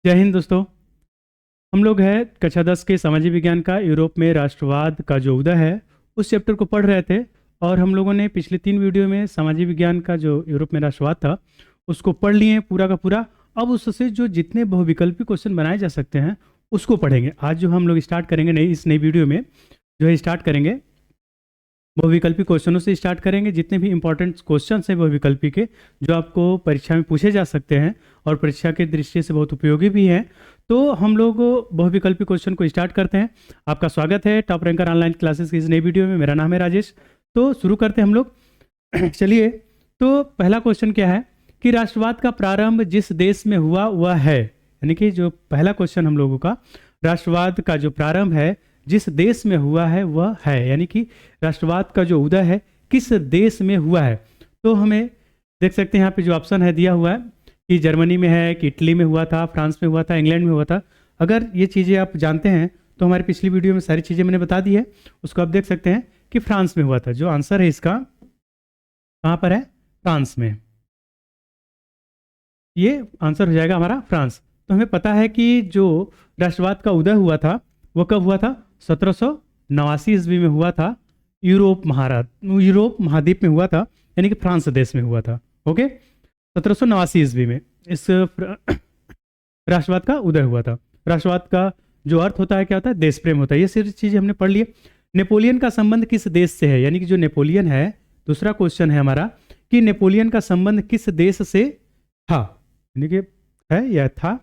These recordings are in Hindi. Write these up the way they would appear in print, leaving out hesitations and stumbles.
जय हिंद दोस्तों। हम लोग हैं कक्षा 10 के सामाजिक विज्ञान का यूरोप में राष्ट्रवाद का जो उदय है उस चैप्टर को पढ़ रहे थे। और हम लोगों ने पिछले 3 वीडियो में सामाजिक विज्ञान का जो यूरोप में राष्ट्रवाद था उसको पढ़ लिए पूरा का पूरा। अब उससे जो जितने बहुविकल्पी क्वेश्चन बनाए जा सकते हैं उसको पढ़ेंगे। आज जो हम लोग स्टार्ट करेंगे इस नई वीडियो में जो है स्टार्ट करेंगे बहुविकल्पी क्वेश्चनों से स्टार्ट करेंगे। जितने भी इंपॉर्टेंट क्वेश्चन हैं बहुविकल्पी के जो आपको परीक्षा में पूछे जा सकते हैं और परीक्षा के दृष्टि से बहुत उपयोगी भी हैं, तो हम लोग बहुविकल्पी क्वेश्चन को स्टार्ट करते हैं। आपका स्वागत है टॉप रैंकर ऑनलाइन क्लासेस की इस नई वीडियो में। मेरा नाम है राजेश। तो शुरू करते हैं हम लोग। चलिए, तो पहला क्वेश्चन क्या है कि राष्ट्रवाद का प्रारंभ जिस देश में हुआ वह है, यानी कि जो पहला क्वेश्चन हम लोगों का राष्ट्रवाद का जो प्रारंभ है जिस देश में हुआ है वह है, यानी कि राष्ट्रवाद का जो उदय है किस देश में हुआ है। तो हमें देख सकते हैं यहाँ पे जो ऑप्शन है दिया हुआ है कि जर्मनी में है, कि इटली में हुआ था, फ्रांस में हुआ था, इंग्लैंड में हुआ था। अगर ये चीज़ें आप जानते हैं तो हमारी पिछली वीडियो में सारी चीज़ें मैंने बता दी है, उसको आप देख सकते हैं कि फ्रांस में हुआ था। जो आंसर है इसका कहाँ पर है? फ्रांस में। ये आंसर हो जाएगा हमारा फ्रांस। तो हमें पता है कि जो राष्ट्रवाद का उदय हुआ था वो कब हुआ था? 1789 ईस्वी में हुआ था। यूरोप महाद्वीप में हुआ था, यानी कि फ्रांस देश में हुआ था। ओके, 1789 ईस्वी में इस राष्ट्रवाद का उदय हुआ था। राष्ट्रवाद का जो अर्थ होता है क्या होता है? देश प्रेम होता है। ये सारी चीज़ें हमने पढ़ ली। नेपोलियन का संबंध किस देश से है, यानी कि जो नेपोलियन है, दूसरा क्वेश्चन है हमारा कि नेपोलियन का संबंध किस देश से था, यानी कि है या था।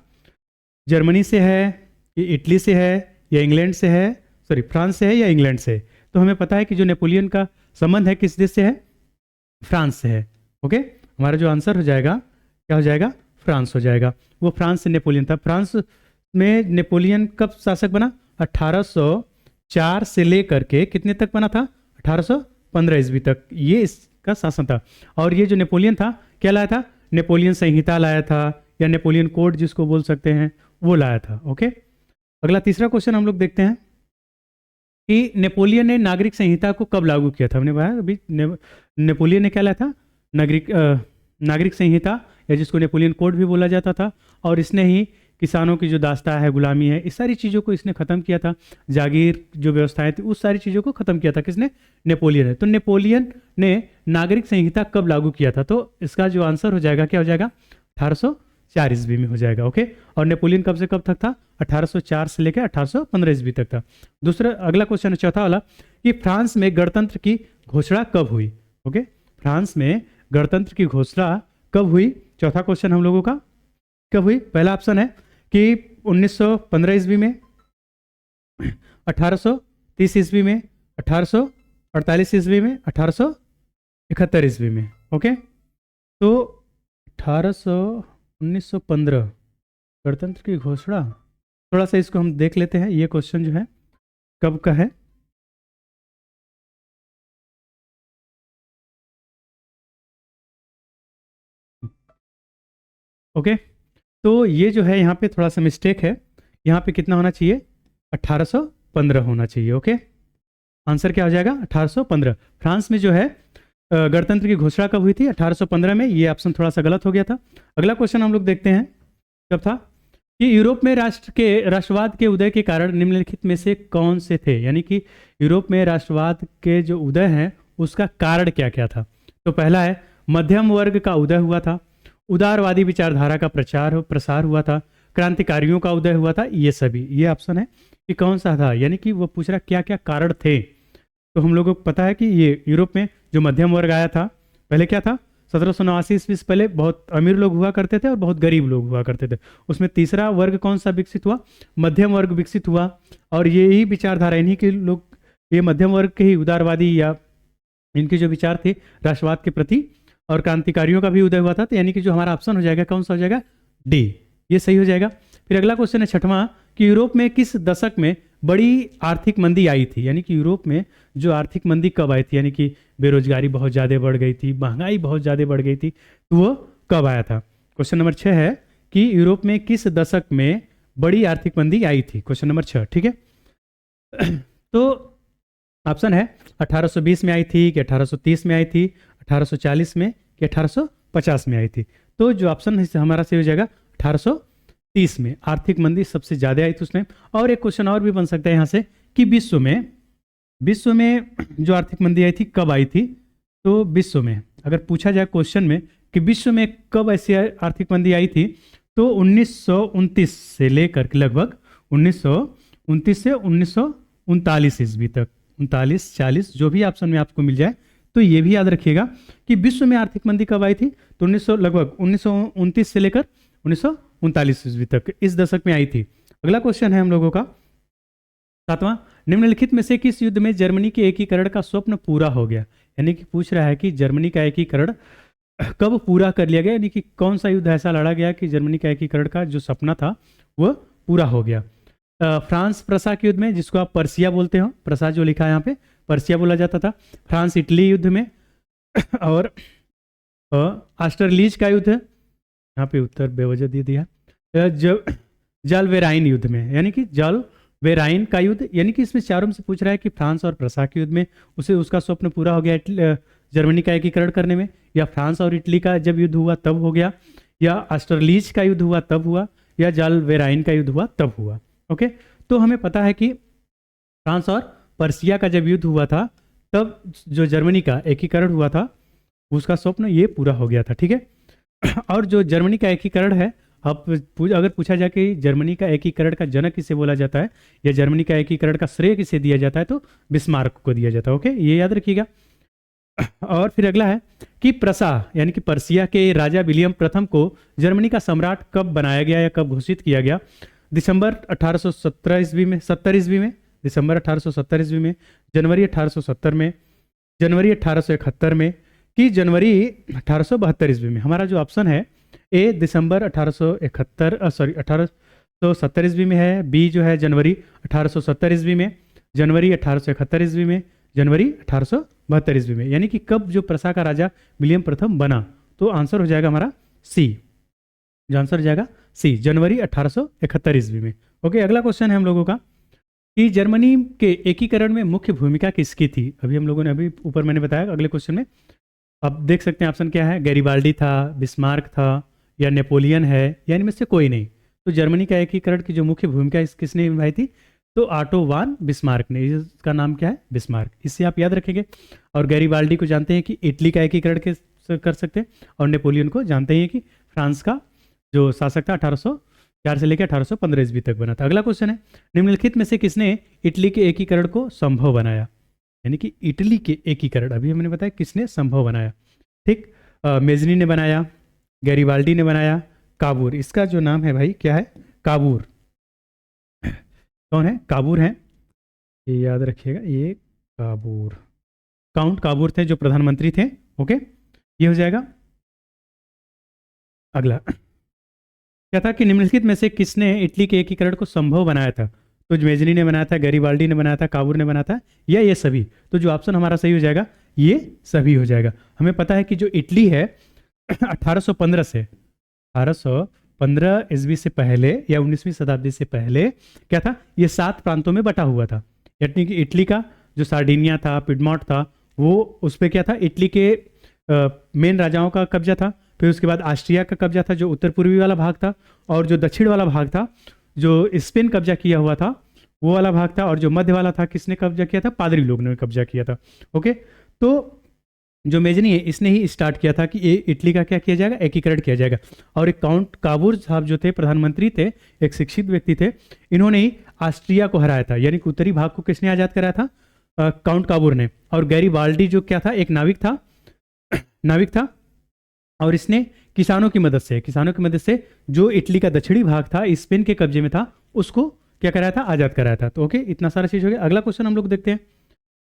जर्मनी से है, ये इटली से है, या इंग्लैंड से है, सॉरी फ्रांस से है या इंग्लैंड से। तो हमें पता है कि जो नेपोलियन का संबंध है किस देश से है? फ्रांस से है। ओके, हमारा जो आंसर हो जाएगा क्या हो जाएगा? फ्रांस हो जाएगा। वो फ्रांस से नेपोलियन था। फ्रांस में नेपोलियन कब शासक बना? 1804 से लेकर के कितने तक बना था? 1815 ईस्वी तक ये इसका शासन था। और ये जो नेपोलियन था क्या लाया था? नेपोलियन संहिता लाया था, या नेपोलियन कोड जिसको बोल सकते हैं वो लाया था। ओके, अगला तीसरा क्वेश्चन हम लोग देखते हैं कि नेपोलियन ने नागरिक संहिता को कब लागू किया था। हमने बताया अभी नेपोलियन ने क्या लाया था? नागरिक संहिता, या जिसको नेपोलियन कोड भी बोला जाता था। और इसने ही किसानों की जो दास्ता है, गुलामी है, इस सारी चीज़ों को इसने ख़त्म किया था। जागीर जो व्यवस्थाएं थी उस सारी चीज़ों को ख़त्म किया था किसने? नेपोलियन है। तो नेपोलियन ने नागरिक संहिता कब लागू किया था? तो इसका जो आंसर हो जाएगा क्या हो जाएगा? 1804 ईस्वी में हो जाएगा। ओके, और नेपोलियन कब से कब तक था? 1804 से लेकर 1815 ईस्वी तक था। दूसरा अगला क्वेश्चन है चौथा वाला कि फ्रांस में गणतंत्र की घोषणा कब हुई। ओके, फ्रांस में गणतंत्र की घोषणा कब हुई? चौथा क्वेश्चन हम लोगों का कब हुई? पहला ऑप्शन है कि 1915 ईस्वी में, 1830 ईस्वी में, 1848 ईस्वी में, 1871 ईस्वी में। ओके, तो 1915 गणतंत्र की घोषणा, थोड़ा सा इसको हम देख लेते हैं। ये क्वेश्चन जो है कब का है? ओके, तो ये जो है यहाँ पे थोड़ा सा मिस्टेक है। यहाँ पे कितना होना चाहिए? 1815 होना चाहिए। ओके, आंसर क्या हो जाएगा? 1815। फ्रांस में जो है गणतंत्र की घोषणा कब हुई थी? 1815 में। ये ऑप्शन थोड़ा सा गलत हो गया था। अगला क्वेश्चन हम लोग देखते हैं कब था कि यूरोप में राष्ट्रवाद के उदय के कारण निम्नलिखित में से कौन से थे, यानी कि यूरोप में राष्ट्रवाद के जो उदय है उसका कारण क्या क्या था। तो पहला है मध्यम वर्ग का उदय हुआ था, उदारवादी विचारधारा का प्रसार हुआ था, क्रांतिकारियों का उदय हुआ था। ये सभी, ये ऑप्शन है कि कौन सा था, यानी कि वो पूछ रहा क्या क्या कारण थे। तो हम लोगों को पता है कि ये यूरोप में जो मध्यम वर्ग आया था, पहले क्या था? 1789 ईस्वी से पहले बहुत अमीर लोग हुआ करते थे और बहुत गरीब लोग हुआ करते थे। उसमें तीसरा वर्ग कौन सा विकसित हुआ? मध्यम वर्ग विकसित हुआ। और यही विचारधारा, इन्हीं के लोग, ये मध्यम वर्ग के ही उदारवादी या इनके जो विचार थे राष्ट्रवाद के प्रति, और क्रांतिकारियों का भी उदय हुआ था। तो यानी कि जो हमारा ऑप्शन हो जाएगा कौन सा हो जाएगा? डी, ये सही हो जाएगा। फिर अगला क्वेश्चन है छठवां कि यूरोप में किस दशक में बड़ी आर्थिक मंदी आई थी, यानी कि यूरोप में जो आर्थिक मंदी कब आई थी, यानी कि बेरोजगारी बहुत ज़्यादा बढ़ गई थी, महंगाई बहुत ज़्यादा बढ़ गई थी, तो वो कब आया था? क्वेश्चन नंबर 6 है कि यूरोप में किस दशक में बड़ी आर्थिक मंदी आई थी। क्वेश्चन नंबर 6, ठीक है। तो ऑप्शन है 1820 में आई थी, कि 1830 में आई थी, 1840 में, कि 1850 में आई थी। तो जो ऑप्शन है हमारा सही हो जाएगा 30 में आर्थिक मंदी सबसे ज़्यादा आई थी उस टाइम। और एक क्वेश्चन और भी बन सकता है यहाँ से कि विश्व में जो आर्थिक मंदी आई थी कब आई थी। तो विश्व में अगर पूछा जाए क्वेश्चन में कि विश्व में कब ऐसी आर्थिक मंदी आई थी, तो 1929 से लेकर लगभग 1929 से 1939 ईस्वी तक, 39-40 जो भी ऑप्शन में आपको मिल जाए, तो ये भी याद रखिएगा कि विश्व में आर्थिक मंदी कब आई थी। तो लगभग 1929 से लेकर 1939 ईस्वी तक, इस दशक में आई थी। अगला क्वेश्चन है हम लोगों का 7वां, निम्नलिखित में से किस युद्ध में जर्मनी के एकीकरण का स्वप्न पूरा हो गया। यानी कि पूछ रहा है कि जर्मनी का एकीकरण कब पूरा कर लिया गया, यानी कि कौन सा युद्ध ऐसा लड़ा गया कि जर्मनी का एकीकरण का जो सपना था वह पूरा हो गया। फ्रांस प्रसा के युद्ध में, जिसको आप पर्सिया बोलते हो, प्रसा जो लिखा है यहाँ पे पर्सिया बोला जाता था। फ्रांस इटली युद्ध में और ऑस्ट्रेलिज का युद्ध, यहाँ पे उत्तर बेवजह दे दिया। जलवेराइन युद्ध में, यानी कि जलवेराइन का युद्ध, यानी कि इसमें चारों में से पूछ रहा है कि फ्रांस और प्रसा के युद्ध में उसका स्वप्न पूरा हो गया जर्मनी का एकीकरण करने में, या फ्रांस और इटली का जब युद्ध हुआ तब हो गया, या ऑस्ट्रेलिज का युद्ध हुआ तब हुआ, या जलवेराइन का युद्ध हुआ तब हुआ। ओके, तो हमें पता है कि फ्रांस और पर्सिया का जब युद्ध हुआ था तब जो जर्मनी का एकीकरण हुआ था उसका स्वप्न ये पूरा हो गया था। ठीक है, और जो जर्मनी का एकीकरण है, अब अगर पूछा जाए कि जर्मनी का एकीकरण का जनक किसे बोला जाता है या जर्मनी का एकीकरण का श्रेय किसे दिया जाता है, तो बिस्मार्क को दिया जाता है। ओके, ये याद रखिएगा। और फिर अगला है कि प्रसा यानी कि पर्सिया के राजा विलियम प्रथम को जर्मनी का सम्राट कब बनाया गया या कब घोषित किया गया। दिसंबर 1870 ईस्वी में, 70 ईस्वी में, दिसंबर 1870 ईस्वी में, जनवरी 1870 में, जनवरी 1871 में, कि जनवरी 1872 ईस्वी में। हमारा जो ऑप्शन है ए दिसंबर 1870 ईस्वी में है, बी जो है जनवरी 1870 ईस्वी में, जनवरी 1871 ईस्वी में, जनवरी 1872 ईस्वी में, यानी कि कब जो प्रसा का राजा विलियम प्रथम बना। तो आंसर हो जाएगा हमारा सी, जो आंसर हो जाएगा सी, जनवरी 1871 ईस्वी में। ओके, अगला क्वेश्चन है हम लोगों का कि जर्मनी के एकीकरण में मुख्य भूमिका किसकी थी। अभी हम लोगों ने अभी ऊपर मैंने बताया, अगले क्वेश्चन में अब देख सकते हैं ऑप्शन क्या है, गैरिबाल्डी था, बिस्मार्क था, या नेपोलियन है, या इनमें से कोई नहीं। तो जर्मनी का एकीकरण की जो मुख्य भूमिका किसने निभाई थी, तो ऑटो वान बिस्मार्क ने। इसका नाम क्या है, बिस्मार्क, इससे आप याद रखेंगे। और गैरिबाल्डी को जानते हैं कि इटली का एकीकरण कर सकते हैं, और नेपोलियन को जानते हैं कि फ्रांस का जो शासक था 1804 से लेकर 1815 ईस्वी तक बना था। अगला क्वेश्चन है, निम्नलिखित में से किसने इटली के एकीकरण को संभव बनाया। यानी कि इटली के एकीकरण अभी हमने बताया किसने संभव बनाया। ठीक, मेजनी ने बनाया, गैरिबाल्डी ने बनाया, काबूर, इसका जो नाम है भाई क्या है, काबूर। कौन है, काबूर है, ये याद रखिएगा, ये काबूर, काउंट काबूर थे जो प्रधानमंत्री थे। ओके, ये हो जाएगा। अगला क्या था कि निम्नलिखित में से किसने इटली के एकीकरण को संभव बनाया था। तो मेजनी ने बनाया था, गैरिबाल्डी ने बनाया था, काबूर ने बनाया था, या ये सभी। तो जो ऑप्शन हमारा सही हो जाएगा ये सभी हो जाएगा। हमें पता है कि जो इटली है 1815 से 1815 ईस्वी से पहले या 19वीं शताब्दी से पहले क्या था, ये 7 प्रांतों में बटा हुआ था। यानी कि इटली का जो सार्डिनिया था, पिडमॉन्ट था, वो उस पर क्या था, इटली के मेन राजाओं का कब्जा था। फिर उसके बाद ऑस्ट्रिया का कब्जा था जो उत्तर पूर्वी वाला भाग था, और जो दक्षिण वाला भाग था जो स्पेन कब्जा किया हुआ था वो वाला भाग था, और जो मध्य वाला था किसने कब्जा किया था, पादरी लोग ने कब्जा किया था। ओके, तो जो मेजनी है इसने ही स्टार्ट किया था कि ये इटली का क्या किया जाएगा, एकीकरण किया जाएगा। और एक काउंट काबूर साहब जो थे प्रधानमंत्री थे, एक शिक्षित व्यक्ति थे, इन्होंने ही ऑस्ट्रिया को हराया था। यानी कि उत्तरी भाग को किसने आज़ाद कराया था, काउंट काबूर ने। और गैरिबाल्डी जो क्या था, एक नाविक था, और इसने किसानों की मदद से जो इटली का दक्षिणी भाग था, स्पेन के कब्जे में था, उसको क्या कराया था, आज़ाद कराया था। तो ओके, इतना सारा चीज़ हो गया। अगला क्वेश्चन हम लोग देखते हैं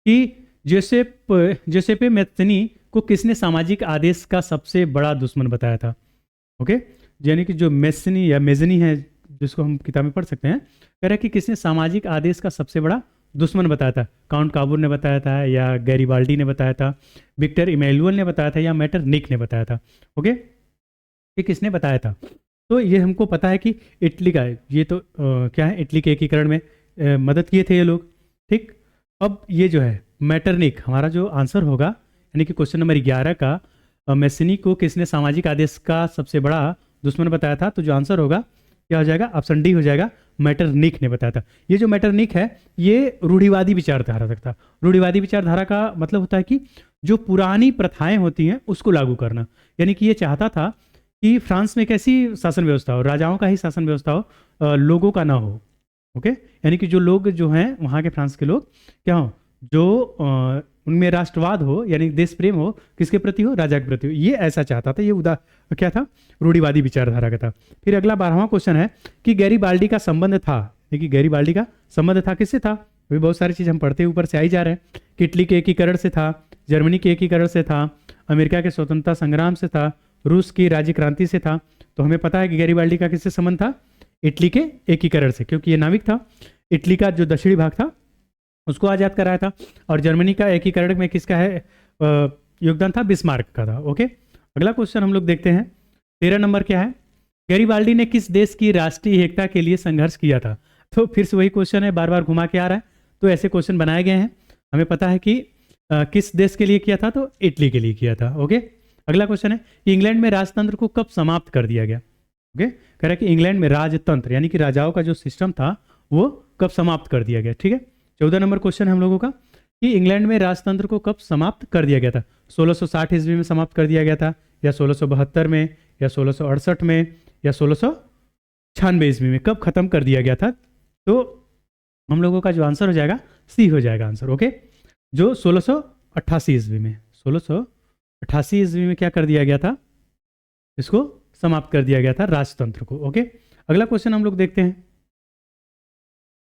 कि जोसेपे मैत्सनी को किसने सामाजिक आदेश का सबसे बड़ा दुश्मन बताया था। ओके, यानी कि जो मैत्सनी या मेजनी है, जिसको हम किताब में पढ़ सकते हैं, कह रहा है कि किसने सामाजिक आदेश का सबसे बड़ा दुश्मन बताया था। काउंट काबूर ने बताया था, या गैरिबाल्डी ने बताया था, विक्टर इमैनुअल ने बताया था, या मेटरनिक ने बताया था। ओके, ये किसने बताया था। तो ये हमको पता है कि इटली का ये तो क्या है, इटली के एकीकरण में मदद किए थे ये लोग। ठीक, अब ये जो है मेटरनिक, हमारा जो आंसर होगा, यानी कि क्वेश्चन नंबर 11 का मैत्सनी को किसने सामाजिक आदेश का सबसे बड़ा दुश्मन बताया था, तो जो आंसर होगा क्या हो जाएगा, ऑप्शन डी हो जाएगा, मैटरनिख ने बताया था। ये जो मैटरनिख है ये रूढ़िवादी विचारधारा तक था। रूढ़िवादी विचारधारा का मतलब होता है कि जो पुरानी प्रथाएं होती हैं उसको लागू करना, यानी कि ये चाहता था कि फ्रांस में कैसी शासन व्यवस्था हो, राजाओं का ही शासन व्यवस्था हो, लोगों का ना हो। ओके, यानी कि जो लोग जो हैं वहाँ के फ्रांस के लोग क्या हो, जो उनमें राष्ट्रवाद हो, यानी देश प्रेम हो, किसके प्रति हो, राजा के प्रति हो, ये ऐसा चाहता था। ये क्या था, रूढ़िवादी विचारधारा का था। फिर अगला 12वां क्वेश्चन है कि गैरीबाल्डी का संबंध था, देखिए गैरीबाल्डी का संबंध था किससे था, अभी बहुत सारी चीज़ हम पढ़ते ऊपर से आई जा रहे हैं। कि इटली के एकीकरण से था, जर्मनी के एकीकरण से था, अमेरिका के स्वतंत्रता संग्राम से था, रूस की राज्य क्रांति से था। तो हमें पता है कि गैरीबाल्डी का किससे संबंध था, इटली के एकीकरण से, क्योंकि ये नाविक था। इटली का जो दक्षिणी भाग था उसको आज़ाद कराया था। और जर्मनी का एकीकरण में किसका है योगदान था, बिस्मार्क का था। ओके, अगला क्वेश्चन हम लोग देखते हैं। 13 नंबर क्या है, गैरीबाल्डी ने किस देश की राष्ट्रीय एकता के लिए संघर्ष किया था। तो फिर से वही क्वेश्चन है, बार बार घुमा के आ रहा है। तो ऐसे क्वेश्चन बनाए गए हैं। हमें पता है कि किस देश के लिए किया था, तो इटली के लिए किया था। ओके, अगला क्वेश्चन है कि इंग्लैंड में राजतंत्र को कब समाप्त कर दिया गया। ओके, कह रहा है कि इंग्लैंड में राजतंत्र यानी कि राजाओं का जो सिस्टम था वो कब समाप्त कर दिया गया। ठीक है, 14 नंबर क्वेश्चन है हम लोगों का कि इंग्लैंड में राजतंत्र को कब समाप्त कर दिया गया था। 1660 ईस्वी में समाप्त कर दिया गया था, या 1672 में, या 1668 में, या 1696 ईस्वी में, कब खत्म कर दिया गया था। तो हम लोगों का जो आंसर हो जाएगा सी हो जाएगा आंसर। ओके, जो 1688 ईस्वी में, 1688 ईस्वी में क्या कर दिया गया था, इसको समाप्त कर दिया गया था राजतंत्र को। ओके, अगला क्वेश्चन हम लोग देखते हैं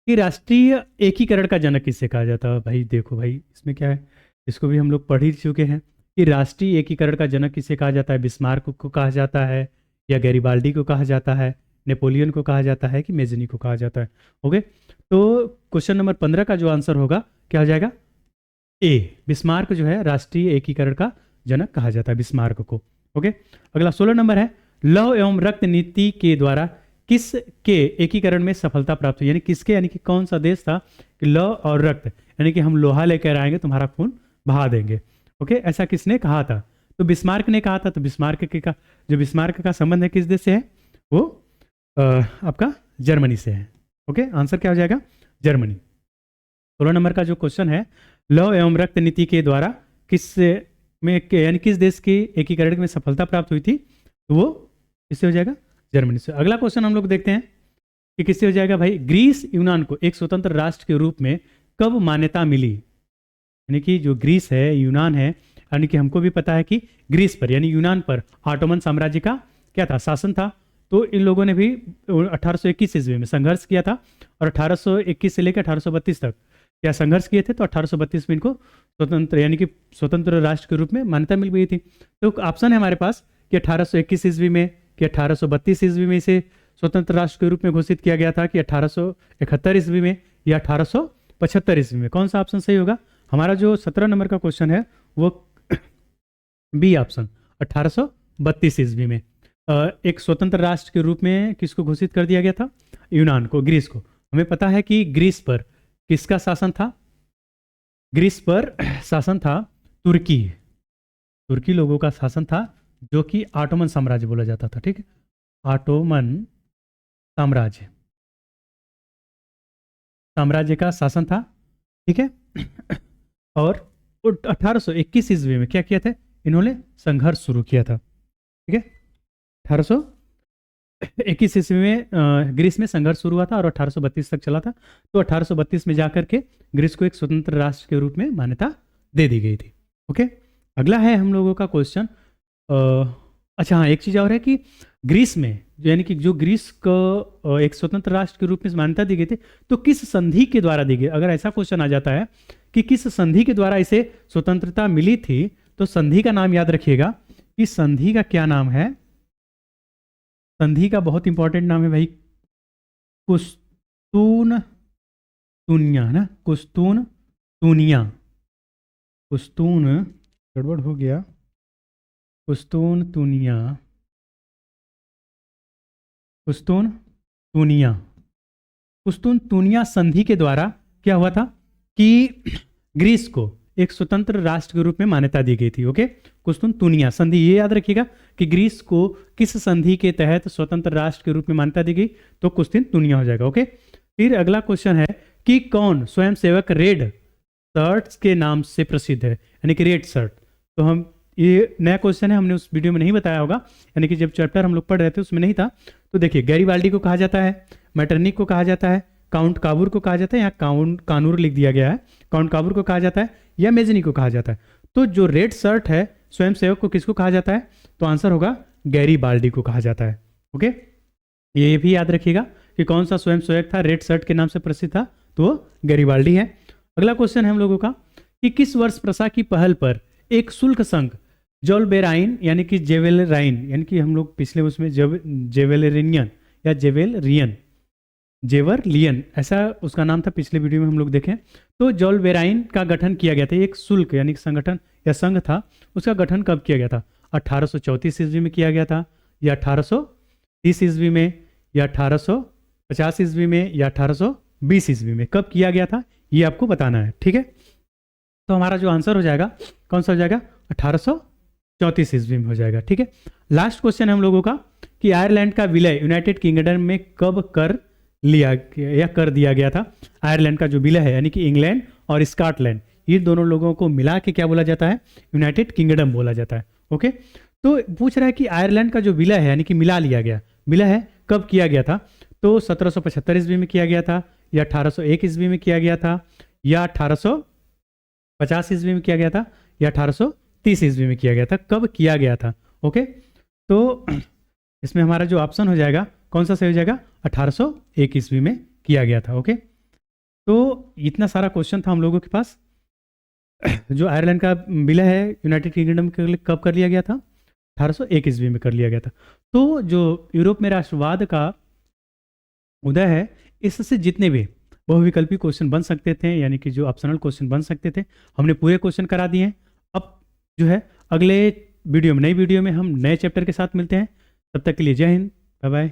कि राष्ट्रीय एकीकरण का जनक किससे कहा जाता है। भाई देखो भाई इसमें क्या है, इसको भी हम लोग पढ़ ही चुके हैं कि राष्ट्रीय एकीकरण का जनक किससे कहा जाता है, बिस्मार्क को कहा जाता है, या गैरीबाल्डी को कहा जाता है, नेपोलियन को कहा जाता है, कि मेजनी को कहा जाता है। ओके, तो क्वेश्चन नंबर 15 का जो आंसर होगा क्या हो जाएगा, ए, बिस्मार्क जो है राष्ट्रीय एकीकरण का जनक कहा जाता है, बिस्मार्क को। ओके, अगला 16 नंबर है, लौह एवं रक्त नीति के द्वारा किस के एकीकरण में सफलता प्राप्त हुई, यानी किसके, यानी कि कौन सा देश था कि लौह और रक्त, यानी कि हम लोहा लेकर आएंगे तुम्हारा खून बहा देंगे। ओके, ऐसा किसने कहा था, तो बिस्मार्क ने कहा था। तो बिस्मार्क के का जो बिस्मार्क का संबंध है किस देश से है, वो आपका जर्मनी से है। ओके, आंसर क्या हो जाएगा, जर्मनी। 16 नंबर का जो क्वेश्चन है, लौह एवं रक्त नीति के द्वारा किस में यानी किस देश के एकीकरण में सफलता प्राप्त हुई थी, तो वो किससे हो जाएगा, जर्मनी से। अगला क्वेश्चन हम लोग देखते हैं कि किससे हो जाएगा भाई, ग्रीस यूनान को एक स्वतंत्र राष्ट्र के रूप में कब मान्यता मिली। यानी कि जो ग्रीस है, यूनान है, यानी कि हमको भी पता है कि ग्रीस पर यानी यूनान पर ऑटोमन साम्राज्य का क्या था, शासन था। तो इन लोगों ने भी 1821 ईस्वी में संघर्ष किया था, और 1821 से लेकर 1832 तक क्या संघर्ष किए थे। तो 1832 में इनको स्वतंत्र यानी कि स्वतंत्र राष्ट्र के रूप में मान्यता मिल गई थी। तो ऑप्शन है हमारे पास कि 1821 ईस्वी में, कि 1832 ईस्वी में इसे स्वतंत्र राष्ट्र के रूप में घोषित किया गया था, कि 1871 ईस्वी में, या 1875 ईस्वी में। कौन सा ऑप्शन सही होगा, हमारा जो 17 नंबर का क्वेश्चन है वो बी ऑप्शन 1832 ईस्वी में एक स्वतंत्र राष्ट्र के रूप में किसको घोषित कर दिया गया था, यूनान को, ग्रीस को। हमें पता है कि ग्रीस पर किसका शासन था, ग्रीस पर शासन था तुर्की लोगों का शासन था, जो कि ऑटोमन साम्राज्य बोला जाता था। ठीक है, ऑटोमन साम्राज्य का शासन था। ठीक है, और 1821 ईस्वी में क्या किया था, इन्होंने संघर्ष शुरू किया था। ठीक है, 1821 ईस्वी में ग्रीस में संघर्ष शुरू हुआ था और 1832 तक चला था। तो 1832 में जाकर के ग्रीस को एक स्वतंत्र राष्ट्र के रूप में मान्यता दे दी गई थी। ओके, अगला है हम लोगों का क्वेश्चन। अच्छा हाँ, एक चीज़ और है कि ग्रीस में यानी कि जो ग्रीस को एक स्वतंत्र राष्ट्र के रूप में मान्यता दी गई थी, तो किस संधि के द्वारा दी गई। अगर ऐसा क्वेश्चन आ जाता है कि किस संधि के द्वारा इसे स्वतंत्रता मिली थी, तो संधि का नाम याद रखिएगा। इस संधि का क्या नाम है, संधि का बहुत इंपॉर्टेंट नाम है भाई, कुस्तून तुनिया ना, कुस्तून तुनिया, कुस्तून गड़बड़ हो गया, कुस्तून तुनिया संधि के द्वारा क्या हुआ था कि ग्रीस को एक स्वतंत्र राष्ट्र के रूप में मान्यता दी गई थी। ओके, कुस्तुनतुनिया संधि, ये याद रखिएगा कि ग्रीस को किस संधि के तहत स्वतंत्र राष्ट्र के रूप में मान्यता दी गई, तो कुस्तुनतुनिया हो जाएगा। ओके, फिर अगला क्वेश्चन है कि कौन स्वयंसेवक रेड शर्ट्स के नाम से प्रसिद्ध है, यानी कि रेड शर्ट। तो हम, ये नया क्वेश्चन है, हमने उस वीडियो में नहीं बताया होगा, यानी कि जब चैप्टर हम लोग पढ़ रहे थे उसमें नहीं था। तो देखिए, गैरीबाल्डी को कहा जाता है, मैटरनिक को कहा जाता है, काउंट काबूर को कहा जाता है, यहाँ कानूर लिख दिया गया है, काउंट काबूर को कहा जाता है, या मेजनी को कहा जाता है। तो जो रेड शर्ट है स्वयंसेवक को किसको कहा जाता है, तो आंसर होगा गैरीबाल्डी को कहा जाता है। ओके, ये भी याद रखिएगा कि कौन सा स्वयंसेवक था रेड शर्ट के नाम से प्रसिद्ध था, तो वो गैरीबाल्डी है। अगला क्वेश्चन है हम लोगों का कि किस वर्ष प्रसा की पहल पर एक शुल्क संघ जोलबेराइन यानी कि जेवेलराइन, यानी कि हम लोग पिछले उसमें जेवेलरियन या जेवरलियन ऐसा उसका नाम था, पिछले वीडियो में हम लोग देखें। तो जोलबेराइन का गठन किया गया था, एक शुल्क यानी कि संगठन या संघ था, उसका गठन कब किया गया था? 1834 ईस्वी में किया गया था, या 1830 ईस्वी में, या 1850 ईस्वी में, या 1820 ईस्वी में? कब किया गया था ये आपको बताना है, ठीक है। तो हमारा जो आंसर हो जाएगा कौन सा हो जाएगा? 1834 ईस्वी में हो जाएगा, ठीक है। लास्ट क्वेश्चन है हम लोगों का कि आयरलैंड का विलय यूनाइटेड किंगडम में कब कर दिया गया था? आयरलैंड का जो विलय है यानी कि इंग्लैंड और स्कॉटलैंड, ये दोनों लोगों को मिला के क्या बोला जाता है? यूनाइटेड किंगडम बोला जाता है। ओके, तो पूछ रहा है कि आयरलैंड का जो विलय है यानी कि मिला लिया गया, विलय है कब किया गया था? तो 1775 ईस्वी में किया गया था, या 1801 ईस्वी में किया गया था, या 1850 ईस्वी में किया गया था, या 1830 ईस्वी में किया गया था? कब किया गया था? ओके, तो इसमें हमारा जो ऑप्शन हो जाएगा कौन सा सही हो जाएगा? 1801 ईस्वी में किया गया था। ओके, तो इतना सारा क्वेश्चन था हम लोगों के पास। जो आयरलैंड का विलय है यूनाइटेड किंगडम के लिए कब कर लिया गया था? 1801 ईस्वी में कर लिया गया था। तो जो यूरोप में राष्ट्रवाद का उदय है, इससे जितने भी बहुविकल्पी क्वेश्चन बन सकते थे यानी कि जो ऑप्शनल क्वेश्चन बन सकते थे, हमने पूरे क्वेश्चन करा दिए हैं। अब जो है अगले वीडियो में, नई वीडियो में हम नए चैप्टर के साथ मिलते हैं। तब तक के लिए जय हिंद, बाय बाय।